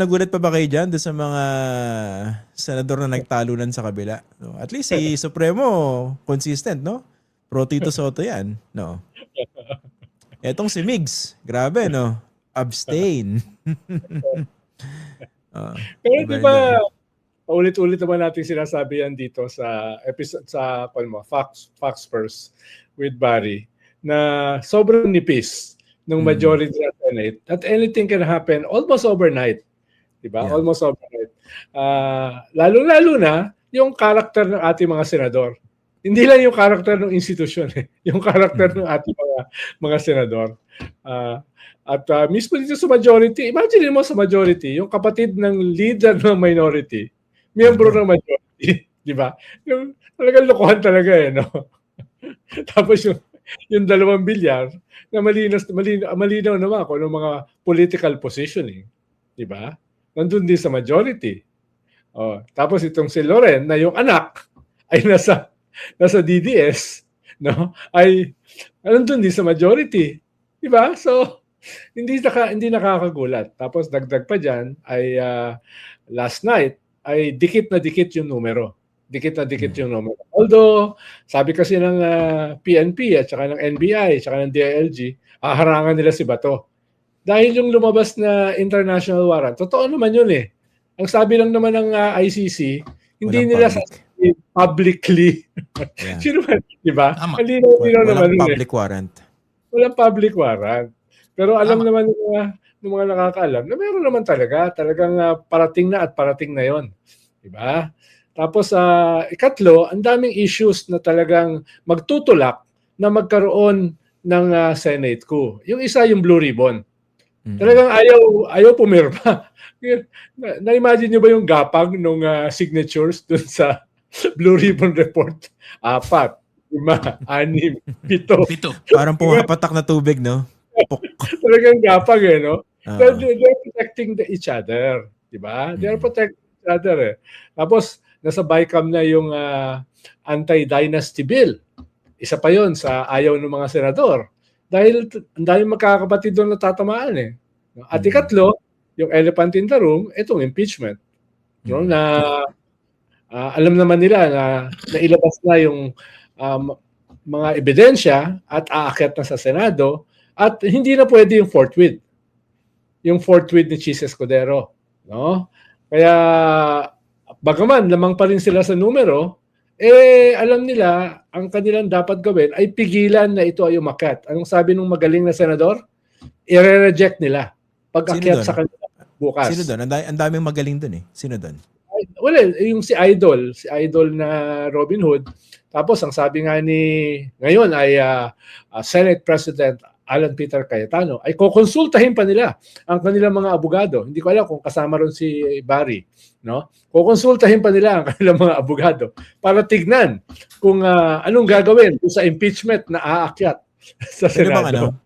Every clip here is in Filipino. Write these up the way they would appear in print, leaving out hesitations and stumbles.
Nagulat pa ba kayo dyan doon sa mga senador na nagtalunan sa kabila? No? At least si Supremo, consistent, no? Pro Tito Soto yan, no? Etong si Migs, grabe, no? Abstain. Pero iba di rin doon. ba, paulit-ulit naman natin sinasabi yan dito sa episode sa Fox First with Barry na sobrang nipis ng majority sa Senate at anything can happen almost overnight. Diba? Yeah. Almost overnight. Lalo-lalo na yung karakter ng ating mga senador. Hindi lang yung karakter ng institusyon, yung karakter ng ating mga senador. Mismo dito sa majority, imagine mo sa majority, yung kapatid ng leader ng minority, miyembro ng majority, di ba? Yung talagang lokohan talaga no? Tapos yung 2 bilyar na malinaw naman kung anong mga political positioning, di ba? Nandun din sa majority. Tapos itong si Loren na yung anak ay nasa DDS, no? Ay nandun din sa majority. Di ba? So hindi nakakagulat. Tapos dagdag pa diyan ay last night ay dikit na dikit yung numero. Dikit na dikit yung numero. Although sabi kasi ng PNP at saka ng NBI at saka ng DILG, harangan nila si Bato. Dahil yung lumabas na international warrant, totoo naman yun eh. Ang sabi lang naman ng ICC, hindi Walang nila public. Publicly. Yeah. Sino ba, di ba? Walang public warrant. Walang public warrant. Pero alam naman ng mga nakakaalam na meron naman talagang parating na at parating na yon. Di ba? Tapos ikatlo, ang daming issues na talagang magtutulak na magkaroon ng Senate coup. Yung isa, yung Blue Ribbon. Talagang ayaw pumirma. Na-imagine nyo ba yung gapang nung signatures dun sa Blue Ribbon Report? 4, 5, 6, 7. Parang pumapatak na tubig, no? Talagang gapang no? They're protecting each other. Diba? They're protecting each other Tapos, nasa BICAM na yung anti-dynasty bill. Isa pa yon sa ayaw ng mga senador. Dahil ang daming magkakapatid doon natatamaan At ikatlo, yung elephant in the room, itong impeachment. No, na alam naman nila na nailabas na yung mga ebidensya at aakyat na sa Senado at hindi na pwede yung forthwith. Yung forthwith ni Chis Escudero. No? Kaya bagaman lamang pa rin sila sa numero, alam nila, ang kanilang dapat gawin ay pigilan na ito ay umakyat. Anong sabi ng magaling na senador? I-reject nila pag-akyat sa kanila bukas. Sino doon? Ang daming magaling doon Sino doon? Well, yung si Idol na Robin Hood. Tapos ang sabi nga ngayon ay Senate President Alan Peter Cayetano, ay kukonsultahin pa nila ang kanilang mga abogado. Hindi ko alam kung kasama ron si Barry. No? Kukonsultahin pa nila ang kanilang mga abogado para tignan kung anong gagawin sa impeachment na aakyat sa Senado.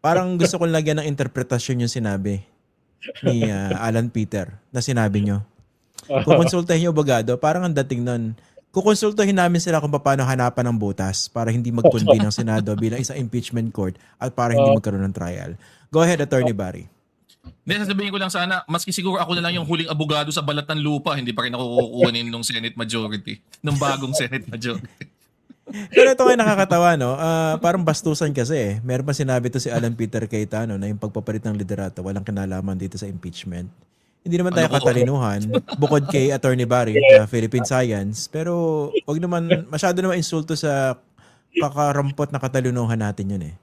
Parang gusto kong lagyan ng interpretasyon yung sinabi ni Alan Peter na sinabi nyo. Kukonsultahin yung abogado, parang ang dating nun, kukonsultahin namin sila kung paano hanapan ng butas para hindi mag-convene ng Senado bilang isang impeachment court at para hindi magkaroon ng trial. Go ahead, Attorney Barry. Hindi, sasabihin ko lang sana, maski siguro ako na lang yung huling abogado sa balat ng lupa, hindi pa rin ako kukunin ng Senate majority, ng bagong Senate majority. Pero ito kayo nakakatawa, no? Parang bastusan kasi Meron pa sinabi to si Alan Peter Cayetano na yung pagpapalit ng liderato, walang kinalaman dito sa impeachment. Hindi naman tayo katalinuhan, bukod kay Attorney Barry na Philippine Science. Pero wag naman, masyado naman insulto sa kakarampot na katalinuhan natin yun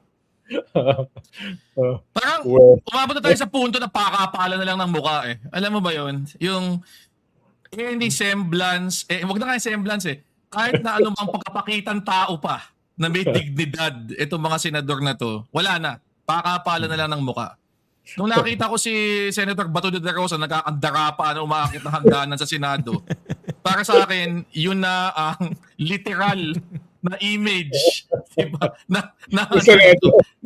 Parang umabot na tayo sa punto na pakapala na lang ng mukha Alam mo ba yun? Yung hindi semblance, wag na kayo semblance kahit na anumang pagkapakitang tao pa na may dignidad itong mga senador na to, wala na. Pakapala na lang ng mukha. Nung nakita ko si Senator Bato de Rosa nagkakandara pa umaakit ng hagdanan sa Senado, para sa akin, yun na ang literal na image, diba? Na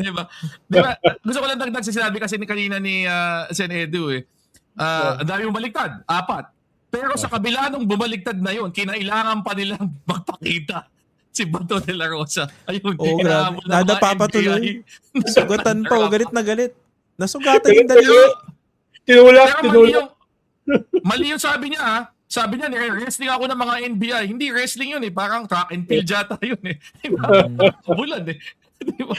diba? Diba? Gusto ko lang dagdag sa sinabi kasi kanina ni Sen Edu ang dami mong baliktad, 4. Pero sa kabila nung bumaligtad na yun, kinailangan pa nilang magpakita si Bato de la Rosa. Ayun, grabe. Nada papatuloy. Sugatan pa, galit na galit. Nasugatan yung dali. Tinulak. Mali yung sabi niya, ha? Sabi niya, wrestling ako ng mga NBI. Hindi wrestling yun eh. Parang track and field yata yun eh. Diba? Bulan eh. Diba?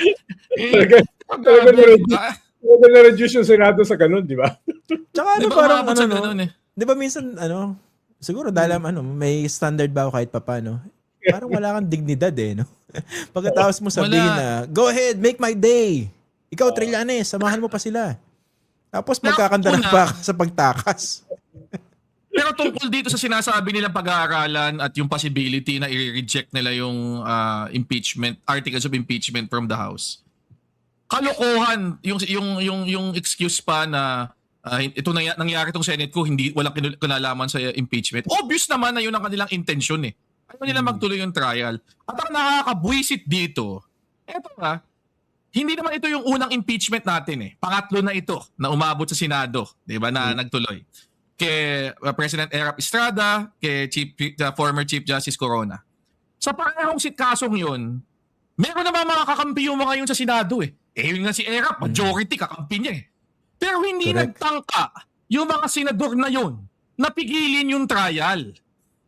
Talaga na-reduce yung Senado sa ganun, di ba? Tsaka Diba parang umabot sa ganun eh. di ba minsan siguro dahil may standard ba kahit papano. Parang wala kang dignidad no? Pagkatapos mo sabihin na, go ahead, make my day. Ikaw, Trillanes, samahan mo pa sila. Tapos magkakandara pa sa pagtakas. Pero tungkol dito sa sinasabi nilang pag-aaralan at yung possibility na i-reject nila yung articles of impeachment from the House. Kalokohan yung excuse pa na ito nangyari tong Senate ko, hindi walang kinalaman sa impeachment. Obvious naman na yun ang kanilang intensyon eh. Ayaw nila magtuloy yung trial. At ang nakakabwisit dito, hindi naman ito yung unang impeachment natin eh. Pangatlo na ito na umabot sa Senado, 'di ba, na nagtuloy. Kay President Erap Estrada, kay former Chief Justice Corona. Sa parehong kasong yun, meron naman mga kakampi yung mga yun sa Senado eh. Yun nga si Erap, majority kakampi niya eh. Pero hindi nagtangka yung mga senador na yun na pigilin yung trial.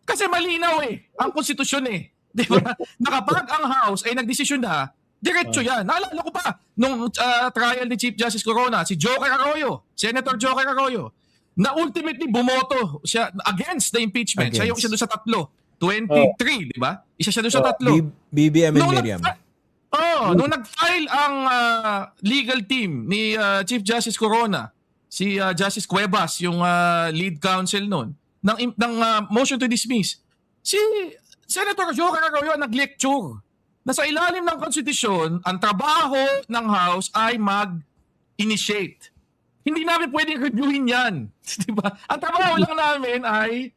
Kasi malinaw eh, ang konstitusyon eh. Di ba? Na kapag ang House ay nagdesisyon na, diretso yan. Naalala ko pa, nung trial ni Chief Justice Corona, si Joker Arroyo, Senator Joker Arroyo, na ultimately bumoto siya against the impeachment. Siya yung isa doon sa tatlo. 23, di ba? Isa siya doon sa tatlo. BBM and Miriam. Nung nag-file ang legal team ni Chief Justice Corona, si Justice Cuevas, yung lead counsel noon, ng motion to dismiss, si Senator Joker Arroyo nag-lecture na sa ilalim ng konstitusyon, ang trabaho ng House ay mag-initiate. Hindi namin pwedeng reviewin yan. Diba? Ang trabaho lang namin ay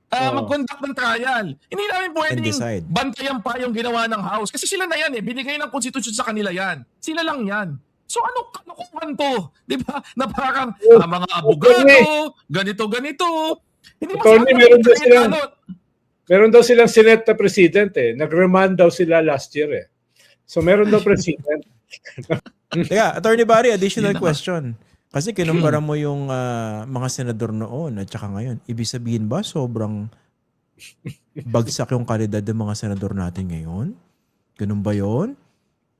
mag-conduct ng trial. Hindi namin pwedeng bantayan pa yung ginawa ng House. Kasi sila na yan eh. Binigay ng konstitusyon sa kanila yan. Sila lang yan. So anong kalukuhan to? Diba? Na parang mga abogado, ganito. Hindi meron daw silang Senate na president eh. Nag-remand daw sila last year eh. So meron daw president. Teka, Attorney Barry, additional question. Kasi kinumpara mo yung mga senador noon at saka ngayon. Ibig sabihin ba sobrang bagsak yung kalidad ng mga senador natin ngayon? Ganun ba yun?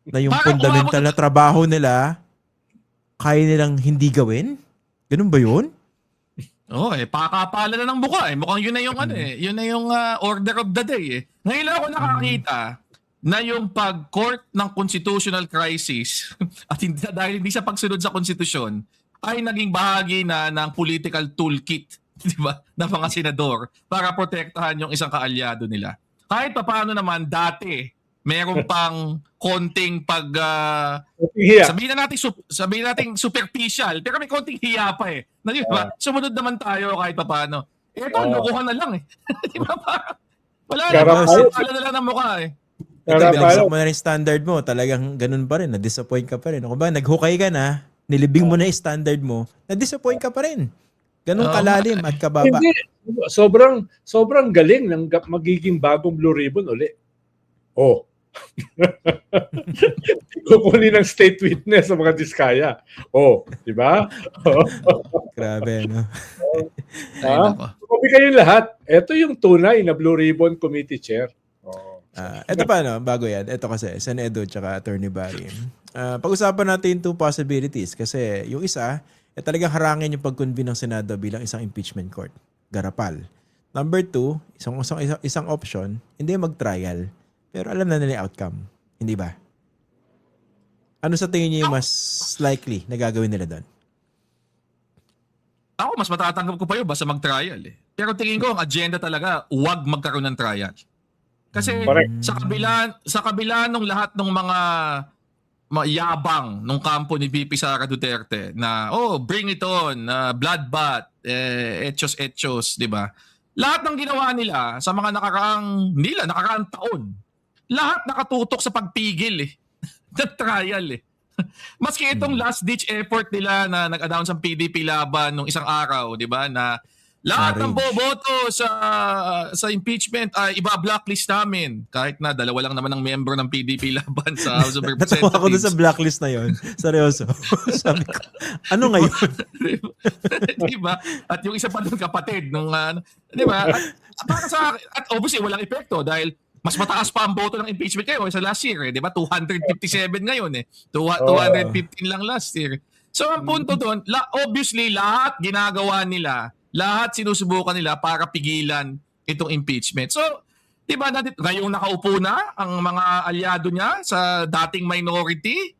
Na yung fundamental na trabaho nila, kaya nilang hindi gawin? Ganun ba yun? Pakakapala na ng buka eh. Mukhang yun na yung yun na yung order of the day eh. Ngayon lang ako nakakita na yung pag-court ng constitutional crisis at dahil hindi sa pagsunod sa konstitusyon ay naging bahagi na ng political toolkit, di ba, ng mga senador para protektahan yung isang kaalyado nila. Kahit paano naman dati, meron pang konting sabihin natin superficial, pero may konting hiya pa eh. Na, di ba? Sumunod naman tayo kahit paano. Ito, lokohan na lang eh. Di ba? Wala na lang ng mukha eh. Ito, binagsak mo na rin standard mo. Talagang ganun pa rin. Na-disappoint ka pa rin. Kung ba, naghukay ka na, nilibing mo na yung standard mo, na-disappoint ka pa rin. Ganun kalalim at kababa. Hindi. Sobrang galing ng magiging bagong Blue Ribbon uli. Kukunin ng state witness sa mga diskaya. Di ba? Grabe, no? Kumabi kayo lahat. Ito yung tunay na Blue Ribbon Committee Chair. Ito pa, bago yan. Ito kasi, Sen. Edo tsaka Attorney Barry. Pag-usapan natin two possibilities kasi yung isa, talagang harangin yung pag-convene ng Senado bilang isang impeachment court. Garapal. Number two, isang option, hindi mag-trial, pero alam na nila yung outcome. Hindi ba? Ano sa tingin niyo yung mas likely na gagawin nila doon? Ako, mas matatanggap ko pa yun basta mag-trial eh. Pero tingin ko, ang agenda talaga, huwag magkaroon ng trial. Kasi sa kabila ng lahat ng mga yabang nung kampo ni VP Sara Duterte na bring it on, bloodbath, etchos, di ba? Lahat ng ginawa nila sa mga nakaraang taon, lahat nakatutok sa pagpigil ng trial eh. Maski itong last ditch effort nila na nag-announce ang PDP laban nung isang araw, di ba, na Lahat ng Marriage. boboto sa impeachment ay iba-blacklist namin. Kahit na dalawa lang naman ang member ng PDP laban sa House of Natawa ako dun sa Representatives. blacklist na yon. Seryoso. Sabi ko, ano ngayon? Di ba? At yung isa pa doon kapatid nung di ba? At para sa at obviously walang epekto dahil mas mataas pa ang boto ng impeachment kayo sa last year, di ba? 257 ngayon eh. 215 lang last year. So ang punto doon, obviously lahat ginagawa nila, lahat sinusubukan nila para pigilan itong impeachment. So, di ba ngayong nakaupo na ang mga alyado niya sa dating minority,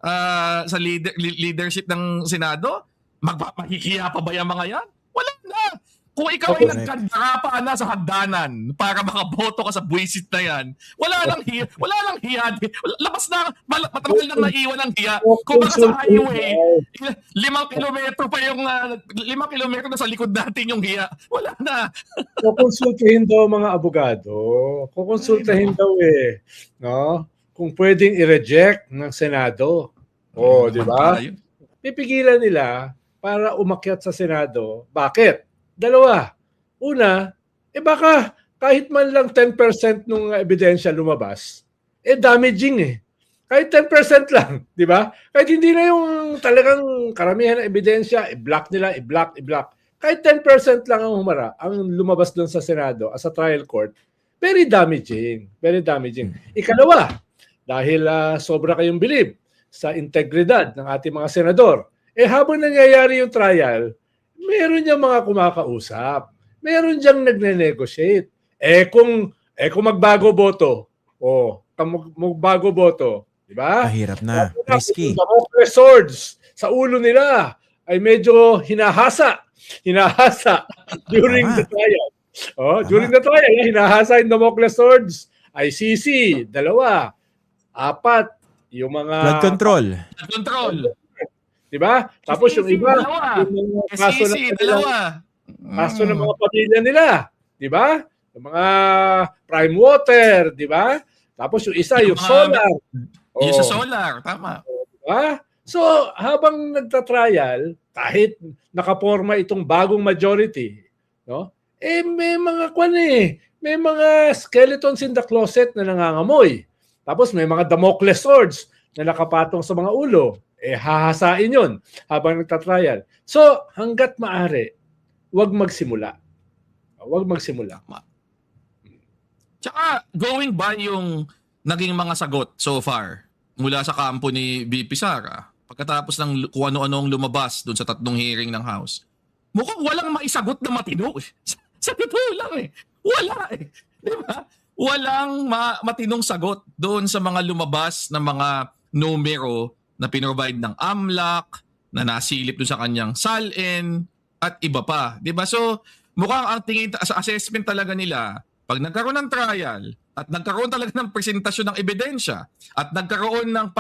sa leadership ng Senado, mahihiya pa ba yung mga yan? Wala na. Kung ikaw ay nagkandara na sa hagdanan para makaboto ka sa buwisit na yan, wala lang hiya. Labas na, matagal lang naiwan ang hiya. Kung baka sa highway, 5 kilometro pa yung, 5 kilometro na sa likod natin yung hiya. Wala na. Kukonsultahin daw mga abogado. Kukonsultahin daw no? Kung pwedeng i-reject ng Senado. Di ba? Pipigilan nila para umakyat sa Senado. Bakit? Dalawa. Una, baka kahit man lang 10% ng ebidensya lumabas, damaging Kahit 10% lang, di ba? Kahit hindi na yung talagang karamihan ng ebidensya, i-block nila, i-block. Kahit 10% lang ang lumabas doon sa Senado as a trial court, very damaging. Very damaging. Ikalawa, dahil sobra kayong bilib sa integridad ng ating mga senador, habang nangyayari yung trial, meron niyang mga kumakausap. Meron diyang nagne-negotiate. Kung magbago boto, magbago boto, di ba? Mahirap na. Risky. Damocles swords sa ulo nila ay medyo hinahasa during the trial. During the trial, hinahasa yung Damocles swords. ICC, 2, 4, yung mga Blood control. Diba? Tapos yung iba, yung kaso ng mga pamilya nila. Diba? Yung mga prime water. Diba? Tapos yung isa, yung solar. Yung sa solar, tama. Diba? So, habang nagtatrial, kahit nakaporma itong bagong majority, no? May mga may mga skeletons in the closet na nangangamoy. Tapos may mga Damocles swords na nakapatong sa mga ulo. Hahasain yun habang nagtatrial. So, hanggat maaari, huwag magsimula. Huwag magsimula. Tsaka, going by yung naging mga sagot so far mula sa kampo ni VP Sara, pagkatapos ng kung ano-anong lumabas dun sa 3 hearing ng House, mukhang walang maisagot na matino. Sa totoo lang Wala Di ba? Walang matinong sagot doon sa mga lumabas na mga numero na pinrovide ng AMLAC, na nasilip doon sa kanyang SALN, at iba pa. Diba? So, mukhang ang tingin sa assessment talaga nila, pag nagkaroon ng trial, at nagkaroon talaga ng presentasyon ng ebidensya, at nagkaroon ng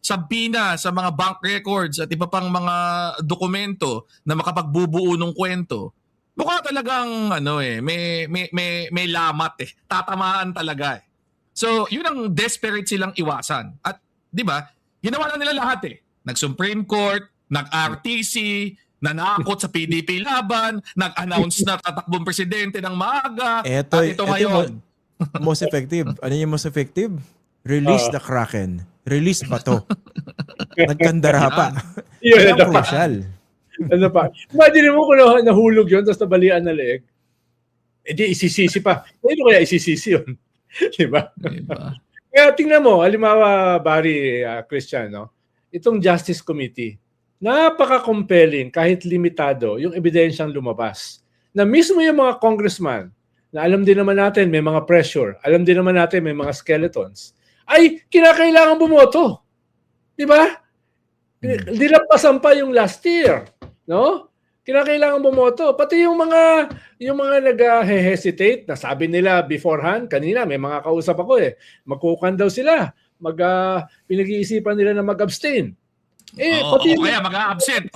sabina sa mga bank records at iba pang mga dokumento na makapagbubuo ng kwento, mukhang talagang may lamat tatamaan talaga So, yun ang desperate silang iwasan. At 'di ba? Ginawa na nila lahat Nag-Supreme Court, nag-RTC, nanakot sa PDP laban, nag-announce na tatakbong presidente ng maaga. Ito ngayon. Most effective. Ano yung most effective? Release the Kraken. Release pa to. Nagkandara pa. Yan ang crucial. Ano pa? Imagine mo kung nahulog yun, tapos nabalian na leeg. Di isisisi pa. Ano kaya isisisi yun? Diba? Kaya tingnan mo, halimbawa, Barry, Christian, itong Justice Committee, napaka-compelling, kahit limitado, yung ebidensyang lumabas. Na mismo yung mga congressman, na alam din naman natin may mga pressure, alam din naman natin may mga skeletons, ay kinakailangan bumoto. Di ba? Dilampasan pa yung last year. No? Kinakailangan bumoto. Pati yung mga nag-hesitate, na sabi nila beforehand, kanina may mga kausap ako magkukan daw sila. Pinag-iisipan nila na mag-abstain. Kaya mag-a-absent.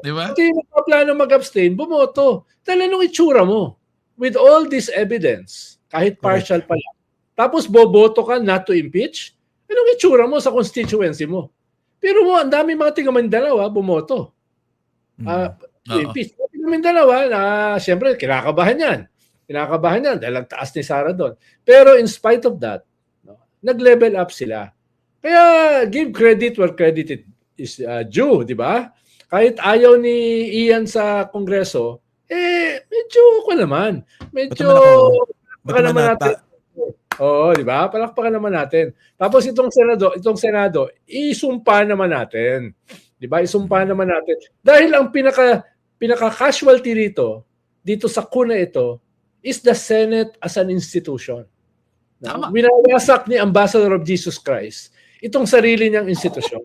Di ba? Pati yung plano mag-abstain, bumoto. Dahil anong itsura mo? With all this evidence, kahit partial pa lang, tapos boboto ka not to impeach, anong itsura mo sa constituency mo? Pero ang dami mga taga Mindanao bumoto. Impeach. Mindanao, na siyempre, kinakabahan yan. Kinakabahan yan dahil ang taas ni Sara doon. Pero in spite of that, no, nag-level up sila. Kaya give credit where credit is due, di ba? Kahit ayaw ni Ian sa Kongreso, medyo ko naman. Medyo palakpakan naman natin. Oo, di ba? Palakpakan naman natin. Tapos itong Senado, isumpa naman natin. Di ba? Isumpa naman natin. Dahil ang pinaka-casualty dito sa kuna ito, is the Senate as an institution. No? Winawasak ni Ambassador of Jesus Christ itong sarili niyang institusyon.